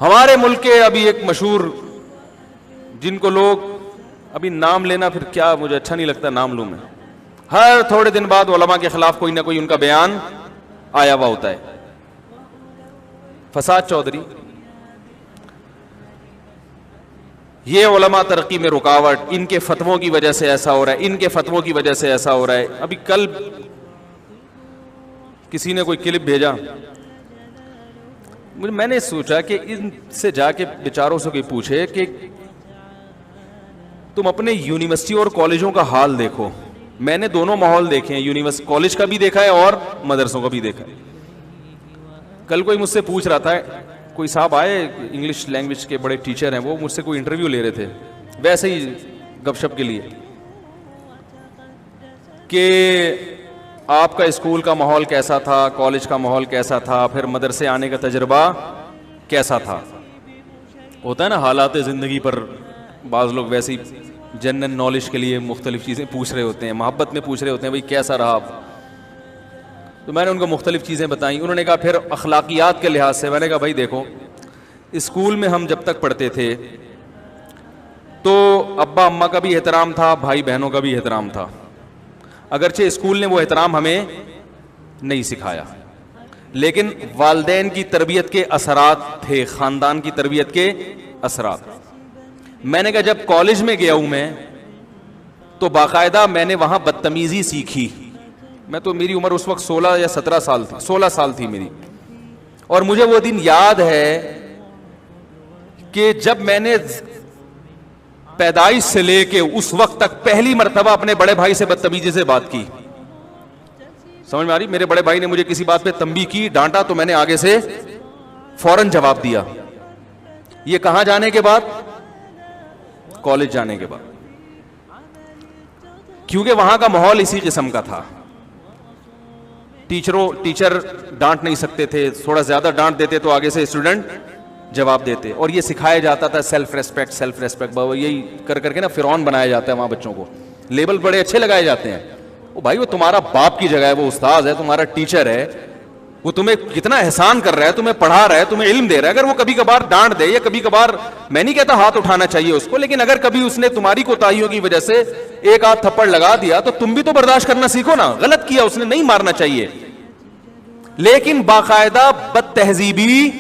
हमारे मुल्क के अभी एक मशहूर, जिनको लोग अभी नाम लेना फिर क्या, मुझे अच्छा नहीं लगता नाम लूं मैं, हर थोड़े दिन बाद उलमा के खिलाफ कोई ना कोई उनका बयान आया हुआ होता है। फसाद चौधरी, ये उलमा तरक्की में रुकावट, इनके फतवों की वजह से ऐसा हो रहा है, इनके फतवों की वजह से ऐसा हो रहा है। अभी कल किसी ने कोई क्लिप भेजा, मैंने सोचा कि इनसे जाके बेचारों से कोई पूछे कि तुम अपने यूनिवर्सिटी और कॉलेजों का हाल देखो। मैंने दोनों माहौल देखे हैं, यूनिवर्सिटी कॉलेज का भी देखा है और मदरसों का भी देखा है। कल कोई मुझसे पूछ रहा था, कोई साहब आए इंग्लिश लैंग्वेज के बड़े टीचर हैं, वो मुझसे कोई इंटरव्यू ले रहे थे वैसे ही गपशप के लिए, कि आपका स्कूल का माहौल कैसा था, कॉलेज का माहौल कैसा था, फिर मदरसे आने का तजर्बा कैसा था। होता है ना हालात ज़िंदगी पर, बाज़ लोग वैसे ही जनरल नॉलेज के लिए मुख्तलिफ चीज़ें पूछ रहे होते हैं, मोहब्बत में पूछ रहे होते हैं, भाई कैसा रहा आप। तो मैंने उनको मुख्तलिफ चीज़ें बताई। उन्होंने कहा फिर अखलाकियात के लिहाज से, मैंने कहा भाई देखो, स्कूल में हम जब तक पढ़ते थे तो अब्बा अम्मा का भी एहतराम था, भाई बहनों का भी एहतराम था, अगरचे स्कूल ने वो एहतराम हमें नहीं सिखाया, लेकिन वालिदैन की तरबियत के असरात थे, ख़ानदान की तरबियत के असरात। मैंने कहा जब कॉलेज में गया हूं मैं, तो बाकायदा मैंने वहां बदतमीजी सीखी। मैं तो, मेरी उम्र उस वक्त 16 या 17 साल थी, 16 साल थी मेरी, और मुझे वो दिन याद है कि जब मैंने पैदाइश से लेके उस वक्त तक पहली मर्तबा अपने बड़े भाई से बदतमीजी से बात की। समझ में आ रही? मेरे बड़े भाई ने मुझे किसी बात पे तंबीह की, डांटा, तो मैंने आगे से फौरन जवाब दिया। ये कहां जाने के बाद? कॉलेज जाने के बाद, क्योंकि वहां का माहौल इसी किस्म का था। टीचर डांट नहीं सकते थे, थोड़ा ज्यादा डांट देते तो आगे से स्टूडेंट जवाब देते, और ये सिखाया जाता था सेल्फ रेस्पेक्ट, सेल्फ रेस्पेक्ट, यही कर करके ना फिरौन बनाया जाता है वहां बच्चों को, लेबल बड़े अच्छे लगाए जाते हैं। ओ भाई, वो तुम्हारा बाप की जगह है, वो उस्ताद है, तुम्हारा टीचर है, वो तुम्हें कितना एहसान कर रहा है, तुम्हें पढ़ा रहा है, तुम्हें इल्म दे रहा है। अगर वो कभी कभार डांट दे, या कभी कभार, मैं नहीं कहता हाथ उठाना चाहिए उसको, लेकिन अगर कभी उसने तुम्हारी कोताहियों की वजह से एक आध थप्पड़ लगा दिया तो तुम भी तो बर्दाश्त करना सीखो ना। गलत किया उसने, नहीं मारना चाहिए, लेकिन बाकायदा बदतहजीबी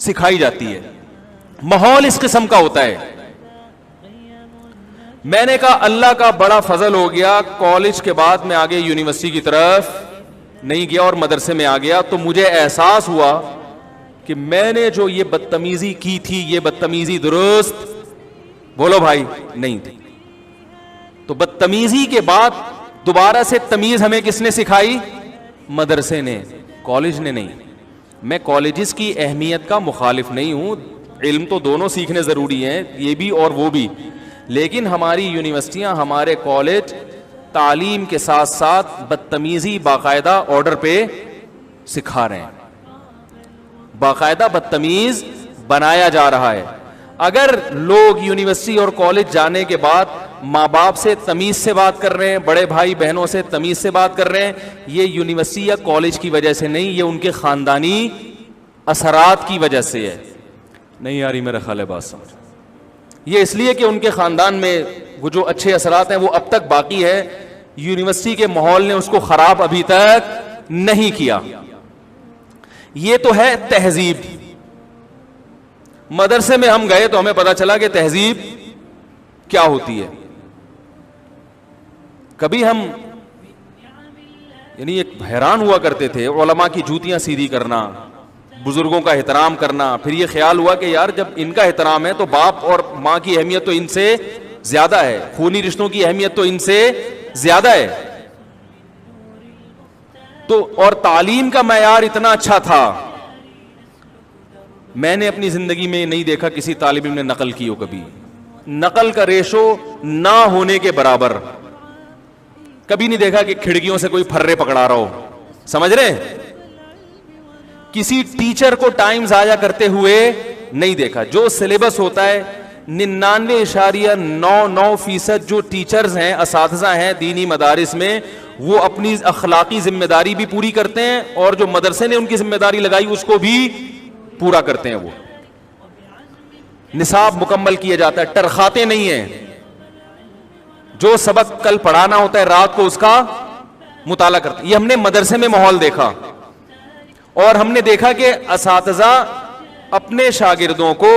सिखाई जाती है, माहौल इस किस्म का होता है। मैंने कहा अल्लाह का बड़ा फजल हो गया, कॉलेज के बाद मैं आगे यूनिवर्सिटी की तरफ नहीं गया और मदरसे में आ गया, तो मुझे एहसास हुआ कि मैंने जो ये बदतमीजी की थी, ये बदतमीजी दुरुस्त, बोलो भाई, नहीं थी। तो बदतमीजी के बाद दोबारा से तमीज हमें किसने सिखाई? मदरसे ने, कॉलेज ने नहीं। मैं कॉलेजेस की अहमियत का मुखालिफ नहीं हूं, इल्म तो दोनों सीखने जरूरी हैं, ये भी और वो भी, लेकिन हमारी यूनिवर्सिटियां, हमारे कॉलेज तालीम के साथ साथ बदतमीजी बाकायदा ऑर्डर पे सिखा रहे हैं, बाकायदा बदतमीज बनाया जा रहा है। अगर लोग यूनिवर्सिटी और कॉलेज जाने के बाद माँ बाप से तमीज से बात कर रहे हैं, बड़े भाई बहनों से तमीज से बात कर रहे हैं, ये यूनिवर्सिटी या कॉलेज की वजह से नहीं, ये उनके खानदानी असरात की वजह से है। नहीं आ रही मेरा ख्याल है बात समझ? ये इसलिए कि उनके खानदान में वो जो अच्छे असरात हैं वो अब तक बाकी है, यूनिवर्सिटी के माहौल ने उसको खराब अभी तक नहीं किया। ये तो है तहजीब। मदरसे में हम गए तो हमें पता चला कि तहजीब क्या होती है। कभी हम यानी एक हैरान हुआ करते थे, उलमा की जूतियां सीधी करना, बुजुर्गों का एहतराम करना, फिर ये ख्याल हुआ कि यार जब इनका एहतराम है तो बाप और मां की अहमियत तो इनसे ज्यादा है, खूनी रिश्तों की अहमियत तो इनसे ज्यादा है। तो और तालीम का मयार इतना अच्छा था, मैंने अपनी जिंदगी में नहीं देखा किसी तालिब इल्म ने नकल की हो कभी। नकल का रेशो ना होने के बराबर। कभी नहीं देखा कि खिड़कियों से कोई फर्रे पकड़ा रहा हो, समझ रहे? किसी टीचर को टाइम जाया करते हुए नहीं देखा। जो सिलेबस होता है 99.99% जो टीचर्स हैं, असातिज़ा हैं दीनी मदारिस में, वो अपनी अखलाकी जिम्मेदारी भी पूरी करते हैं और जो मदरसे ने उनकी जिम्मेदारी लगाई उसको भी पूरा करते हैं, वो निसाब मुकम्मल किया जाता है, टरखाते नहीं है। जो सबक कल पढ़ाना होता है रात को उसका मुताला करते हैं। ये हमने मदरसे में माहौल देखा, और हमने देखा कि असातिज़ा अपने शागिर्दों को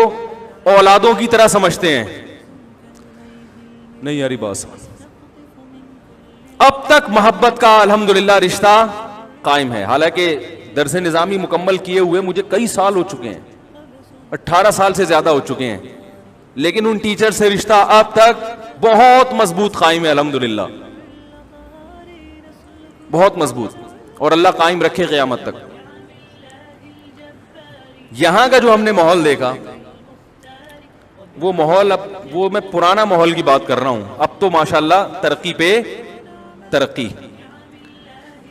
औलादों की तरह समझते हैं। नहीं यारी बात, अब तक मोहब्बत का अल्हम्दुलिल्लाह रिश्ता कायम है। हालांकि दरस निज़ामी मुकम्मल किए हुए मुझे कई साल हो चुके हैं, 18 साल से ज्यादा हो चुके हैं, लेकिन उन टीचर से रिश्ता अब तक बहुत मजबूत कायम है अल्हम्दुलिल्लाह, बहुत मजबूत, और अल्लाह कायम रखे क़यामत तक। यहां का जो हमने माहौल देखा, वो माहौल, अब वो मैं पुराना माहौल की बात कर रहा हूं, अब तो माशाल्लाह तरक्की पे तरक्की।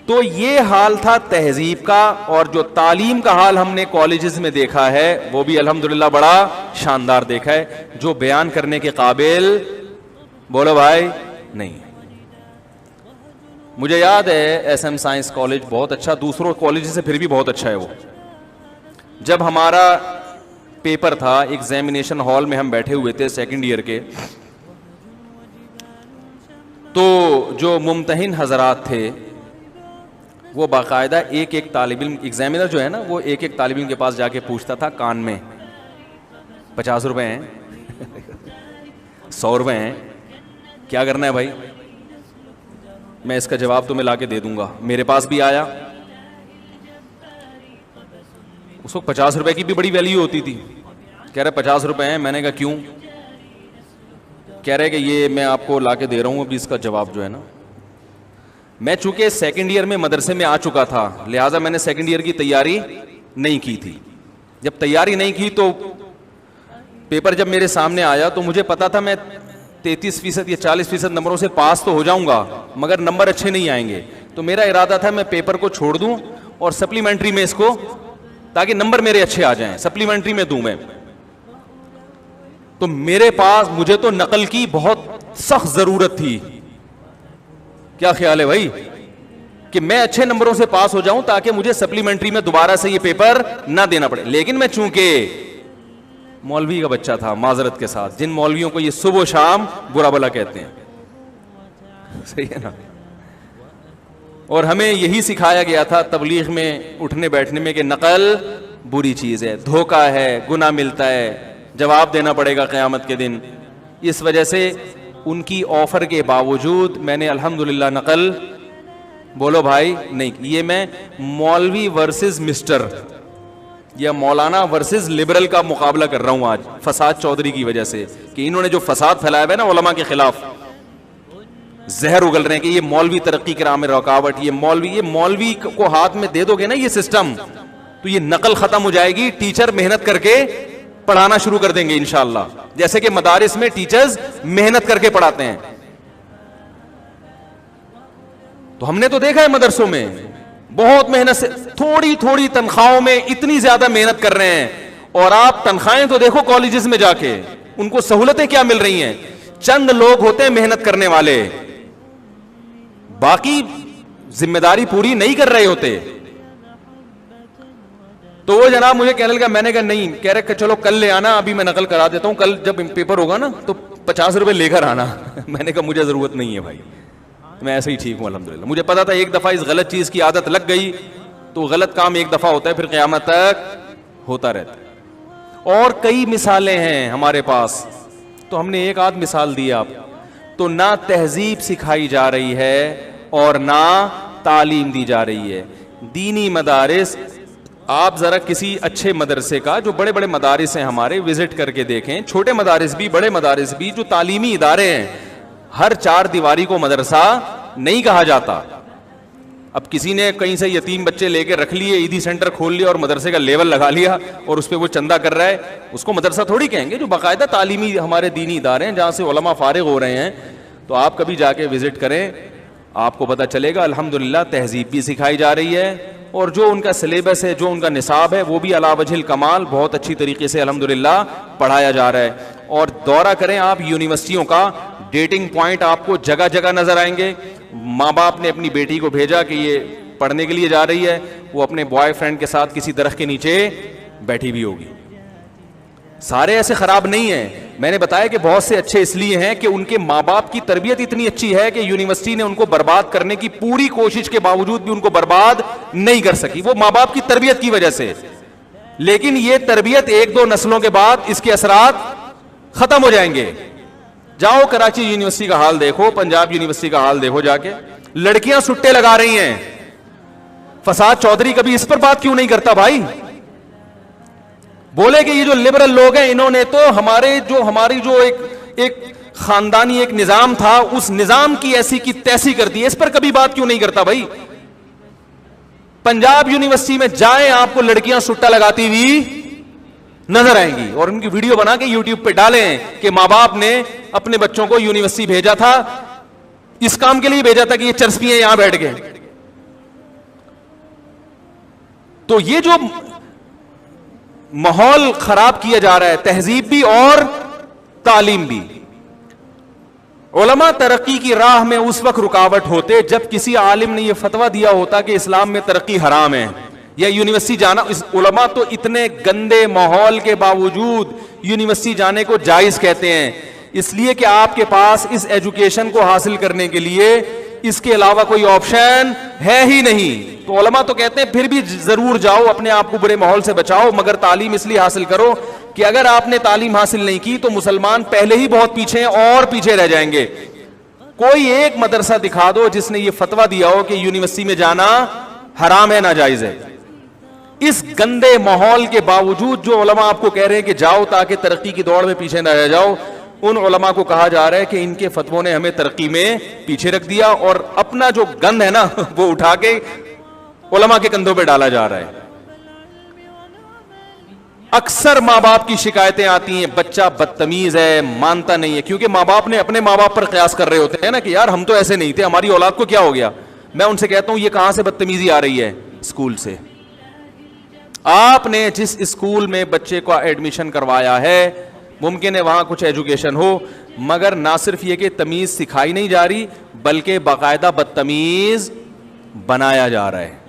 तो ये हाल था तहजीब का, और जो तालीम का हाल हमने कॉलेजेस में देखा है वो भी अल्हम्दुलिल्लाह बड़ा शानदार देखा है। जो बयान करने के काबिल, बोलो भाई, नहीं। मुझे याद है एसएम साइंस कॉलेज बहुत अच्छा, दूसरों कॉलेज से फिर भी बहुत अच्छा है वो। जब हमारा पेपर था, एग्जामिनेशन हॉल में हम बैठे हुए थे सेकंड ईयर के, तो जो मुमतहिन हजरात थे वो बाकायदा एक एक तालिब इल्म, एग्जामिनर जो है ना, वो एक एक तालिब इल्म के पास जाके पूछता था कान में, 50 रुपए हैं 100 रुपए हैं, क्या करना है भाई, मैं इसका जवाब तुम्हें लाके दे दूंगा। मेरे पास भी आया, उसको 50 रुपए की भी बड़ी वैल्यू होती थी। कह रहे 50 रुपए हैं, मैंने कहा क्यों, कह रहे कि ये मैं आपको लाके दे रहा हूं, अभी इसका जवाब जो है ना। मैं चूंकि सेकंड ईयर में मदरसे में आ चुका था, लिहाजा मैंने सेकंड ईयर की तैयारी नहीं की थी। जब तैयारी नहीं की तो पेपर जब मेरे सामने आया तो मुझे पता था मैं 33% या 40% नंबरों से पास तो हो जाऊंगा, मगर नंबर अच्छे नहीं आएंगे। तो मेरा इरादा था मैं पेपर को छोड़ दूं और सप्लीमेंट्री में इसको, ताकि नंबर मेरे अच्छे आ जाएं, सप्लीमेंट्री में दूं मैं। तो मेरे पास, मुझे तो नकल की बहुत सख्त जरूरत थी। क्या ख्याल है भाई, कि मैं अच्छे नंबरों से पास हो जाऊं ताकि मुझे सप्लीमेंट्री में दोबारा से ये पेपर ना देना पड़े। लेकिन मैं चूंकि मौलवी का बच्चा था, माजरत के साथ, जिन मौलवियों को ये सुबह शाम बुरा भला कहते हैं, सही है ना, और हमें यही सिखाया गया था तबलीग में, उठने बैठने में, कि नकल बुरी चीज है, धोखा है, गुनाह मिलता है, जवाब देना पड़ेगा क़यामत के दिन। इस वजह से उनकी ऑफर के बावजूद मैंने अल्हम्दुलिल्लाह नकल, बोलो भाई, नहीं। ये मैं मौलवी वर्सेस मिस्टर या मौलाना वर्सेस लिबरल का मुकाबला कर रहा हूं आज, फसाद चौधरी की वजह से, कि इन्होंने जो फसाद फैलाया है ना उलमा के खिलाफ, जहर उगल रहे हैं कि ये मौलवी तरक्की के राह में रुकावट, ये मौलवी को हाथ में दे दोगे ना ये सिस्टम, तो ये नकल खत्म हो जाएगी, टीचर मेहनत करके पढ़ाना शुरू कर देंगे इंशाअल्लाह, जैसे कि मदारिस में टीचर्स मेहनत करके पढ़ाते हैं। तो हमने तो देखा है मदरसों में बहुत मेहनत से, थोड़ी थोड़ी तनख्वाहों में इतनी ज्यादा मेहनत कर रहे हैं, और आप तनख्वाहें तो देखो कॉलेजेस में जाके, उनको सहूलतें क्या मिल रही हैं। चंद लोग होते हैं मेहनत करने वाले, बाकी जिम्मेदारी पूरी नहीं कर रहे होते। तो वो जनाब मुझे कहने लगा, मैंने कहा नहीं, कह रहे चलो कल ले आना, अभी मैं नकल करा देता हूं, कल जब पेपर होगा ना तो 50 रुपए लेकर आना। मैंने कहा मुझे जरूरत नहीं है भाई, मैं ऐसे ही ठीक हूं अल्हम्दुलिल्लाह। मुझे पता था एक दफा इस गलत चीज की आदत लग गई तो गलत काम एक दफा होता है, फिर क़यामत तक होता रहता है। और कई मिसालें हैं हमारे पास, तो हमने एक आध मिसाल दी आप, तो ना तहजीब सिखाई जा रही है और ना तालीम दी जा रही है। दीनी मदारिस, आप जरा किसी अच्छे मदरसे का, जो बड़े बड़े मदारिस हैं हमारे, विजिट करके देखें, छोटे मदारिस भी बड़े मदारिस भी, जो तालीमी इदारे हैं, हर 4 दीवारी को मदरसा नहीं कहा जाता। अब किसी ने कहीं से यतीम बच्चे लेके रख लिए, ईदी सेंटर खोल लिया और मदरसे का लेवल लगा लिया और उस पर वो चंदा कर रहा है, उसको मदरसा थोड़ी कहेंगे। जो बाकायदा तालीमी हमारे दीनी इदारे हैं जहाँ से उलमा फारिग हो रहे हैं, तो आप कभी जाके विजिट करें, आपको पता चलेगा अल्हम्दुलिल्लाह तहजीब भी सिखाई जा रही है, और जो उनका सिलेबस है, जो उनका निसाब है, वो भी अला वजहिल कमाल बहुत अच्छी तरीके से अल्हम्दुलिल्लाह पढ़ाया जा रहा है। और दौरा करें आप यूनिवर्सिटियों का, डेटिंग पॉइंट आपको जगह जगह नजर आएंगे। माँ बाप ने अपनी बेटी को भेजा कि ये पढ़ने के लिए जा रही है, वो अपने बॉयफ्रेंड के साथ किसी दरख्त के नीचे बैठी भी होगी। सारे ऐसे खराब नहीं हैं, मैंने बताया कि बहुत से अच्छे इसलिए हैं कि उनके माँ बाप की तरबियत इतनी अच्छी है कि यूनिवर्सिटी ने उनको बर्बाद करने की पूरी कोशिश के बावजूद भी उनको बर्बाद नहीं कर सकी, वो माँ बाप की तरबियत की वजह से। लेकिन ये तरबियत एक दो नस्लों के बाद इसके असरात खत्म हो जाएंगे। जाओ कराची यूनिवर्सिटी का हाल देखो, पंजाब यूनिवर्सिटी का हाल देखो जाके, लड़कियां सुट्टे लगा रही हैं। फसाद चौधरी कभी इस पर बात क्यों नहीं करता भाई? बोले कि ये जो लिबरल लोग हैं इन्होंने तो हमारी जो एक खानदानी एक निजाम था उस निजाम की ऐसी की तैसी कर दी, इस पर कभी बात क्यों नहीं करता भाई? पंजाब यूनिवर्सिटी में जाएं, आपको लड़कियां सुट्टा लगाती हुई नजर आएंगी और उनकी वीडियो बना के यूट्यूब पे डालें कि मां बाप ने अपने बच्चों को यूनिवर्सिटी भेजा था, इस काम के लिए भेजा था कि ये चर्सपियां यहां बैठ गए। तो ये जो माहौल खराब किया जा रहा है, तहजीब भी और तालीम भी। उलमा तरक्की की राह में उस वक्त रुकावट होते जब किसी आलिम ने यह फतवा दिया होता कि इस्लाम में तरक्की हराम है या यूनिवर्सिटी जाना। इस उलमा तो इतने गंदे माहौल के बावजूद यूनिवर्सिटी जाने को जायज कहते हैं, इसलिए कि आपके पास इस एजुकेशन को हासिल करने के लिए इसके अलावा कोई ऑप्शन है ही नहीं। तो उलमा तो कहते हैं फिर भी जरूर जाओ, अपने आप को बुरे माहौल से बचाओ, मगर तालीम इसलिए हासिल करो कि अगर आपने तालीम हासिल नहीं की तो मुसलमान पहले ही बहुत पीछे हैं और पीछे रह जाएंगे। कोई एक मदरसा दिखा दो जिसने ये फतवा दिया हो कि यूनिवर्सिटी में जाना हराम है, नाजायज है। इस गंदे माहौल के बावजूद जो उलमा आपको कह रहे हैं कि जाओ ताकि तरक्की की दौड़ में पीछे न रह जाओ, उन उलमा को कहा जा रहा है कि इनके फतवों ने हमें तरक्की में पीछे रख दिया और अपना जो गंद है ना वो उठा के उलमा के कंधों पे डाला जा रहा है। अक्सर मां बाप की शिकायतें आती हैं, बच्चा बदतमीज है, मानता नहीं है, क्योंकि मां बाप ने अपने मां बाप पर कयास कर रहे होते हैं ना कि यार हम तो ऐसे नहीं थे, हमारी औलाद को क्या हो गया। मैं उनसे कहता हूं ये कहां से बदतमीजी आ रही है? स्कूल से। आपने जिस स्कूल में बच्चे का एडमिशन करवाया है मुमकिन है वहां कुछ एजुकेशन हो, मगर ना सिर्फ ये कि तमीज सिखाई नहीं जा रही बल्कि बाकायदा बदतमीज बनाया जा रहा है।